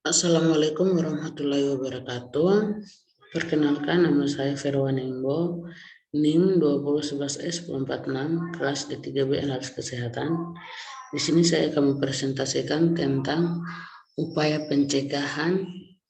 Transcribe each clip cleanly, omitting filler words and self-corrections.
Assalamualaikum warahmatullahi wabarakatuh. Perkenalkan, nama saya Verwan Engbo, NIM 2011S146, kelas D3B Analisis Kesehatan. Di sini saya akan mempresentasikan tentang upaya pencegahan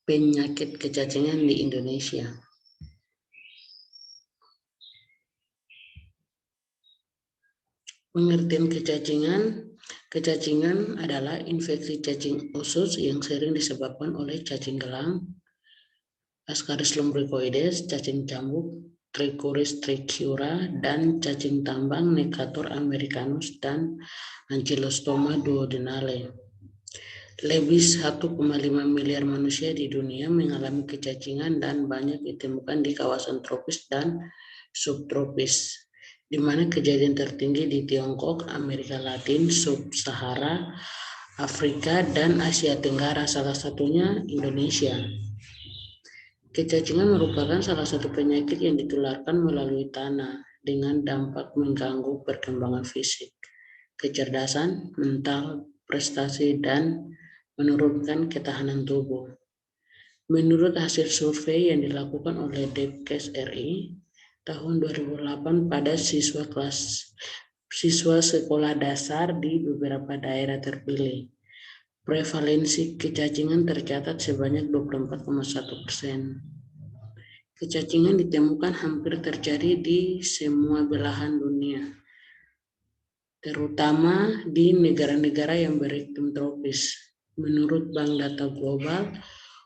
penyakit kecacingan di Indonesia. Pengertian kecacingan adalah infeksi cacing usus yang sering disebabkan oleh cacing gelang, Ascaris lumbricoides, cacing cambuk, Trichuris trichiura, dan cacing tambang Necator americanus dan Ankylostoma duodenale. Lebih 1,5 miliar manusia di dunia mengalami kecacingan dan banyak ditemukan di kawasan tropis dan subtropis, di mana kejadian tertinggi di Tiongkok, Amerika Latin, Sub-Sahara, Afrika, dan Asia Tenggara, salah satunya Indonesia. Kecacingan merupakan salah satu penyakit yang ditularkan melalui tanah dengan dampak mengganggu perkembangan fisik, kecerdasan, mental, prestasi, dan menurunkan ketahanan tubuh. Menurut hasil survei yang dilakukan oleh Depkes RI tahun 2008 pada siswa sekolah dasar di beberapa daerah terpilih, prevalensi kecacingan tercatat sebanyak 24,1%. Kecacingan ditemukan hampir terjadi di semua belahan dunia, terutama di negara-negara yang beriklim tropis. Menurut Bank Data Global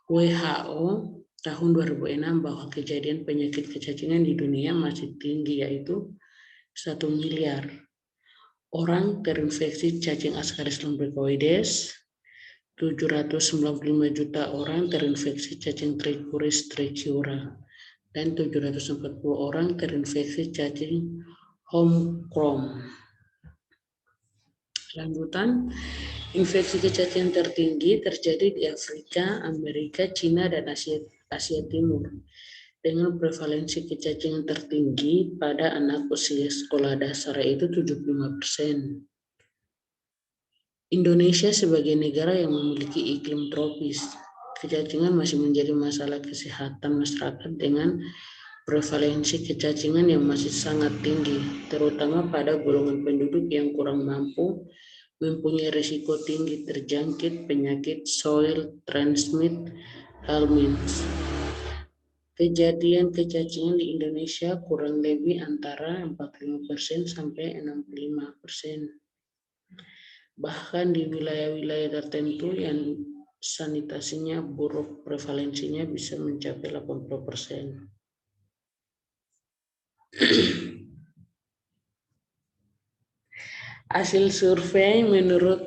WHO tahun 2006 bahwa kejadian penyakit kecacingan di dunia masih tinggi, yaitu 1 miliar orang terinfeksi cacing Ascaris lumbricoides, 795 juta orang terinfeksi cacing Trichuris trichiura, dan 740 orang terinfeksi cacing Omicron. Lanjutan, infeksi kecacingan tertinggi terjadi di Afrika, Amerika, Cina, dan Asia Timur, dengan prevalensi kecacingan tertinggi pada anak usia sekolah dasar, yaitu 75%. Indonesia sebagai negara yang memiliki iklim tropis, kecacingan masih menjadi masalah kesehatan masyarakat dengan prevalensi kecacingan yang masih sangat tinggi, terutama pada golongan penduduk yang kurang mampu, mempunyai risiko tinggi terjangkit penyakit soil transmitted ailments. Kejadian kecacingan di Indonesia kurang lebih antara 45% sampai 65%. Bahkan di wilayah-wilayah tertentu yang sanitasinya buruk, prevalensinya bisa mencapai 80%. Hasil survei menurut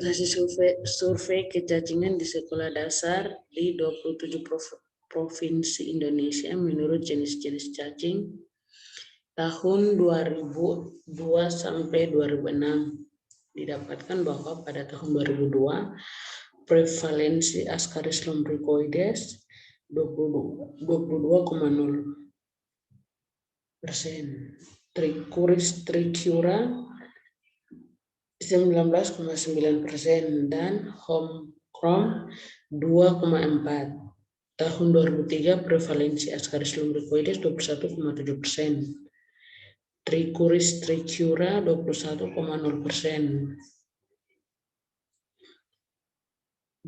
hasil survei kecacingan di sekolah dasar di 27 provinsi Indonesia menurut jenis-jenis cacing tahun 2002 sampai 2006, didapatkan bahwa pada tahun 2002 prevalensi Ascaris lumbricoides 22,0%, Trichuris trichiura 19,9%, dan Omicron 2,4%. Tahun 2003 prevalensi Ascaris lumbricoides 21,7%, Trichuris trichiura 21,0%,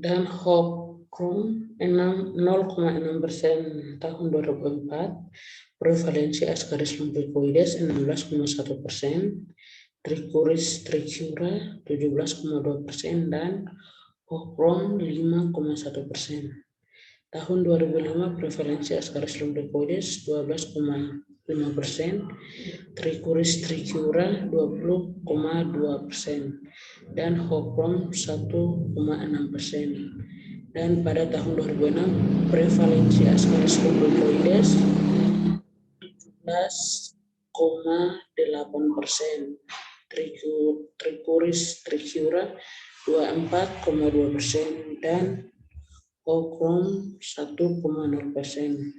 dan Omicron 0,6%. Tahun 2004 prevalensi Ascaris lumbricoides 16,1%, Trichuris trichiura 17,2%, dan Omicron 5,1%. Tahun 2005 prevalensi Ascaris lumbricoides 12,5%, Trichuris trichiura 20,2%, dan Omicron 1,6%. Dan pada tahun 2006 prevalensi Ascaris lumbricoides 17,8%, Trichuris trichiura 24,2%, dan Omicron 1,0%.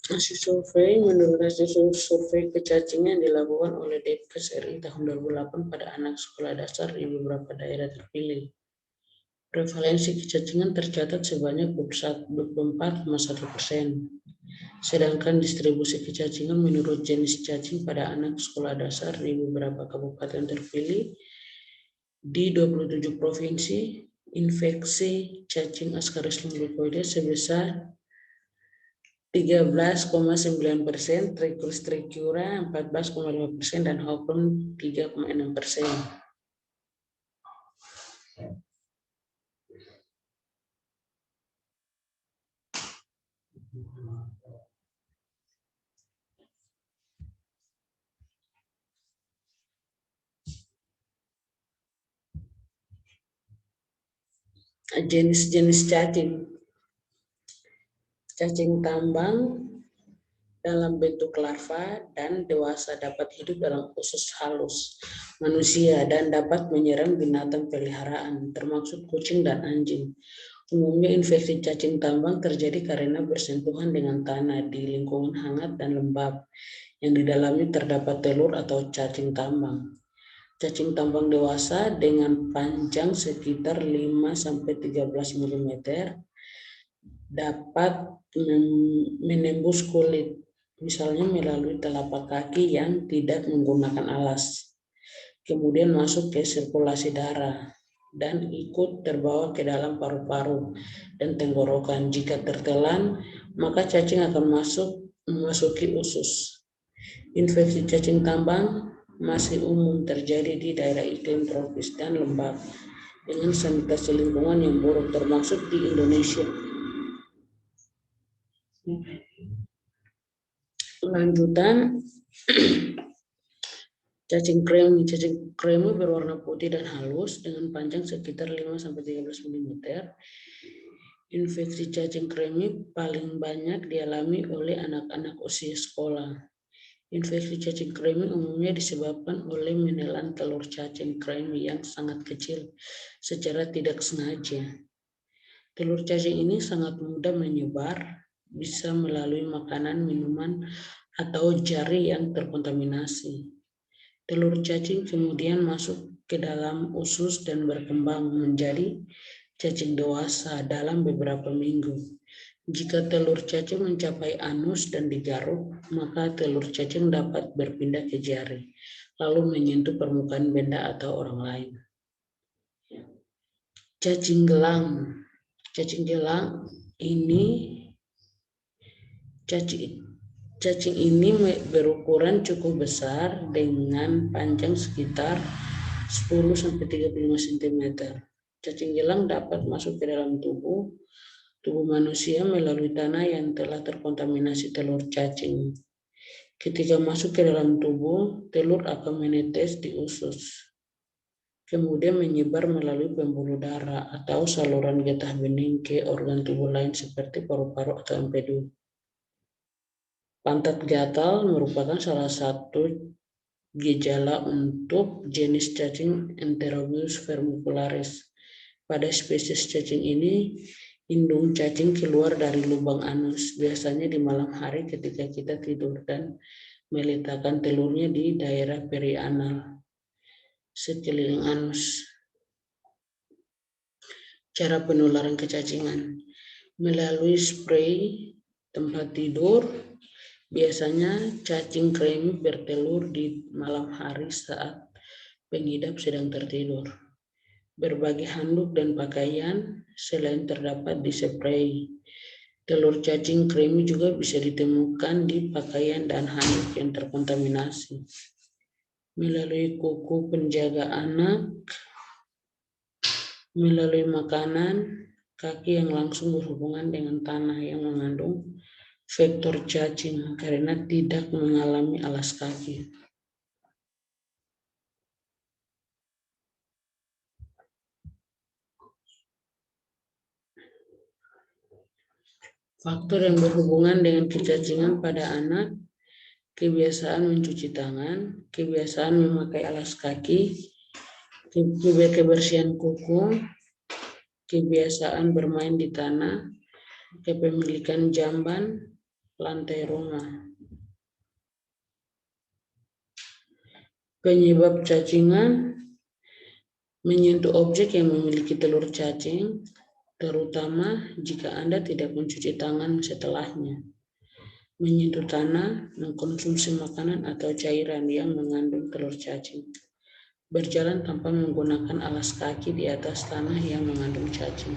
Hasil survei, menurut hasil survei kecacingan dilakukan oleh Depkes RI tahun 2008 pada anak sekolah dasar di beberapa daerah terpilih. Prevalensi kecacingan tercatat sebanyak 24,1%. Sedangkan distribusi kecacingan menurut jenis cacing pada anak sekolah dasar di beberapa kabupaten terpilih di 27 provinsi, infeksi cacing Ascaris lumbricoides sebesar 13,9%, Trichuris trichiura 14,5%, dan Hoplon 3,6%. Jenis-jenis cacing. Cacing tambang dalam bentuk larva dan dewasa dapat hidup dalam usus halus manusia dan dapat menyerang binatang peliharaan, termasuk kucing dan anjing. Umumnya infeksi cacing tambang terjadi karena bersentuhan dengan tanah di lingkungan hangat dan lembab yang di dalamnya terdapat telur atau cacing tambang. Cacing tambang dewasa dengan panjang sekitar 5-13 mm dapat menembus kulit, misalnya melalui telapak kaki yang tidak menggunakan alas, kemudian masuk ke sirkulasi darah dan ikut terbawa ke dalam paru-paru dan tenggorokan. Jika tertelan, maka cacing akan memasuki usus. Infeksi cacing tambang masih umum terjadi di daerah iklim tropis dan lembab dengan sanitasi lingkungan yang buruk, termasuk di Indonesia. Lanjutan, cacing kremi. Cacing kremi berwarna putih dan halus dengan panjang sekitar 5-13 mm. Infeksi cacing kremi paling banyak dialami oleh anak-anak usia sekolah. Infeksi cacing kremi umumnya disebabkan oleh menelan telur cacing kremi yang sangat kecil secara tidak sengaja. Telur cacing ini sangat mudah menyebar, bisa melalui makanan, minuman, atau jari yang terkontaminasi. Telur cacing kemudian masuk ke dalam usus dan berkembang menjadi cacing dewasa dalam beberapa minggu. Jika telur cacing mencapai anus dan digaruk, maka telur cacing dapat berpindah ke jari, lalu menyentuh permukaan benda atau orang lain. Cacing gelang. Cacing gelang ini Cacing ini berukuran cukup besar dengan panjang sekitar 10-35 cm. Cacing gelang dapat masuk ke dalam tubuh manusia melalui tanah yang telah terkontaminasi telur cacing. Ketika masuk ke dalam tubuh, telur akan menetes di usus, kemudian menyebar melalui pembuluh darah atau saluran getah bening ke organ tubuh lain seperti paru-paru atau empedu. Pantat gatal merupakan salah satu gejala untuk jenis cacing Enterobius vermicularis. Pada spesies cacing ini, indung cacing keluar dari lubang anus, biasanya di malam hari ketika kita tidur, dan meletakkan telurnya di daerah perianal sekeliling anus. Cara penularan kecacingan melalui spray tempat tidur. Biasanya cacing kremi bertelur di malam hari saat pengidap sedang tertidur. Berbagi handuk dan pakaian selain terdapat di spray. Telur cacing kremi juga bisa ditemukan di pakaian dan handuk yang terkontaminasi. Melalui kuku penjaga anak, melalui makanan, kaki yang langsung berhubungan dengan tanah yang mengandung vektor cacing karena tidak mengalami alas kaki. Faktor yang berhubungan dengan kecacingan pada anak, kebiasaan mencuci tangan, kebiasaan memakai alas kaki, kebersihan kuku, kebiasaan bermain di tanah, kepemilikan jamban, lantai rumah. Penyebab cacingan menyentuh objek yang memiliki telur cacing, terutama jika Anda tidak mencuci tangan setelahnya. Menyentuh tanah, mengkonsumsi makanan atau cairan yang mengandung telur cacing. Berjalan tanpa menggunakan alas kaki di atas tanah yang mengandung cacing.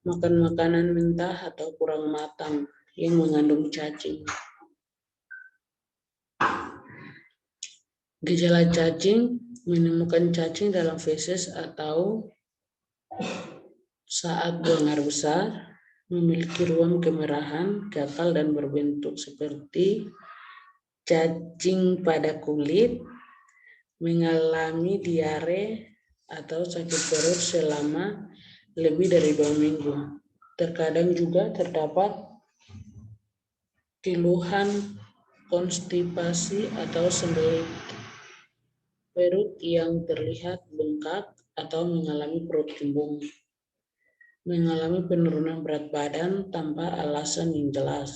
Makan makanan mentah atau kurang matang yang mengandung cacing. Gejala cacing, menemukan cacing dalam feses atau saat buang air besar, memiliki ruam kemerahan, gatal dan berbentuk seperti cacing pada kulit, mengalami diare atau sakit perut selama lebih dari 2 minggu. Terkadang juga terdapat keluhan konstipasi atau sembelit perut yang terlihat bengkak atau mengalami perut kembung. Mengalami penurunan berat badan tanpa alasan yang jelas.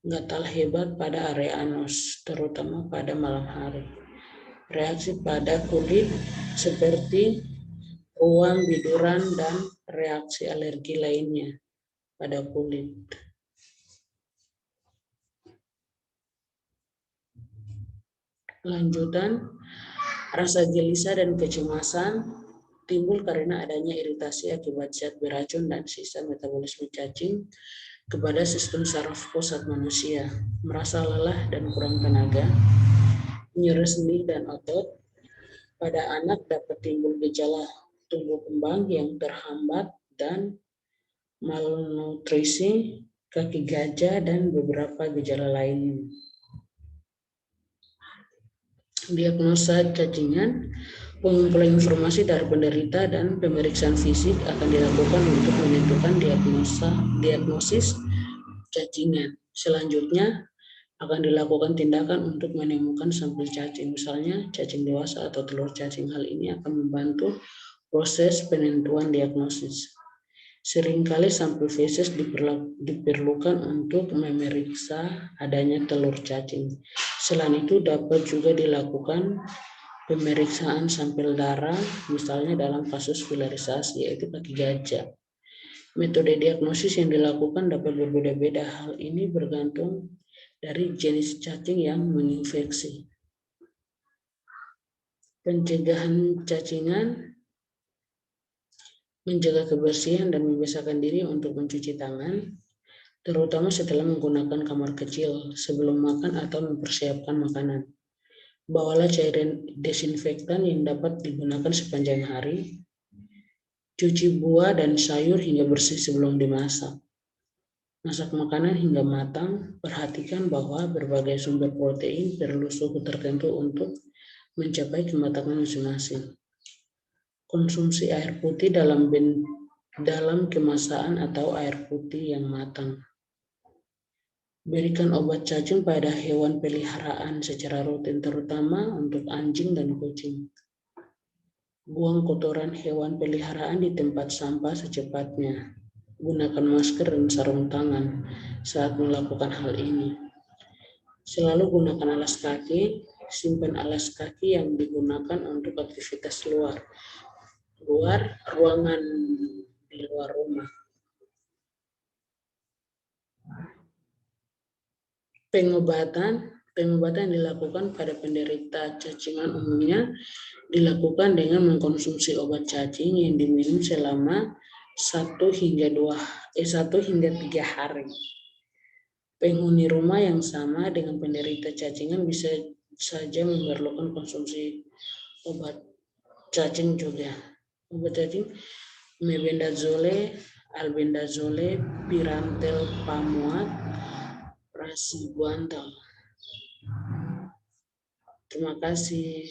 Gatal hebat pada area anus, terutama pada malam hari. Reaksi pada kulit seperti ruam biduran dan reaksi alergi lainnya pada kulit. Lanjutan, rasa gelisah dan kecemasan timbul karena adanya iritasi akibat zat beracun dan sisa metabolisme cacing kepada sistem saraf pusat manusia, merasa lelah dan kurang tenaga, nyeri sendi dan otot. Pada anak dapat timbul gejala tumbuh kembang yang terhambat dan malnutrisi, kaki gajah, dan beberapa gejala lainnya. Diagnosa cacingan, pengumpulan informasi dari penderita dan pemeriksaan fisik akan dilakukan untuk menentukan diagnosis cacingan. Selanjutnya akan dilakukan tindakan untuk menemukan sampel cacing, misalnya cacing dewasa atau telur cacing. Hal ini akan membantu proses penentuan diagnosis. Seringkali sampel feses diperlukan untuk memeriksa adanya telur cacing. Selain itu dapat juga dilakukan pemeriksaan sampel darah, misalnya dalam kasus filarisasi, yaitu kaki gajah. Metode diagnosis yang dilakukan dapat berbeda-beda. Hal ini bergantung dari jenis cacing yang menginfeksi. Pencegahan cacingan, menjaga kebersihan dan membiasakan diri untuk mencuci tangan, terutama setelah menggunakan kamar kecil, sebelum makan atau mempersiapkan makanan. Bawalah cairan desinfektan yang dapat digunakan sepanjang hari. Cuci buah dan sayur hingga bersih sebelum dimasak. Masak makanan hingga matang, perhatikan bahwa berbagai sumber protein perlu suhu tertentu untuk mencapai kematangan masing-masing. Konsumsi air putih dalam kemasan atau air putih yang matang. Berikan obat cacing pada hewan peliharaan secara rutin, terutama untuk anjing dan kucing. Buang kotoran hewan peliharaan di tempat sampah secepatnya. Gunakan masker dan sarung tangan saat melakukan hal ini. Selalu gunakan alas kaki, simpan alas kaki yang digunakan untuk aktivitas luar ruangan di luar rumah. Pengobatan yang dilakukan pada penderita cacingan umumnya dilakukan dengan mengkonsumsi obat cacing yang diminum selama 1 hingga 3 hari. Penghuni rumah yang sama dengan penderita cacingan bisa saja memerlukan konsumsi obat cacing juga. Obat cacing mebendazole, albendazole, pirantel pamuat, prasibuantal. Terima kasih.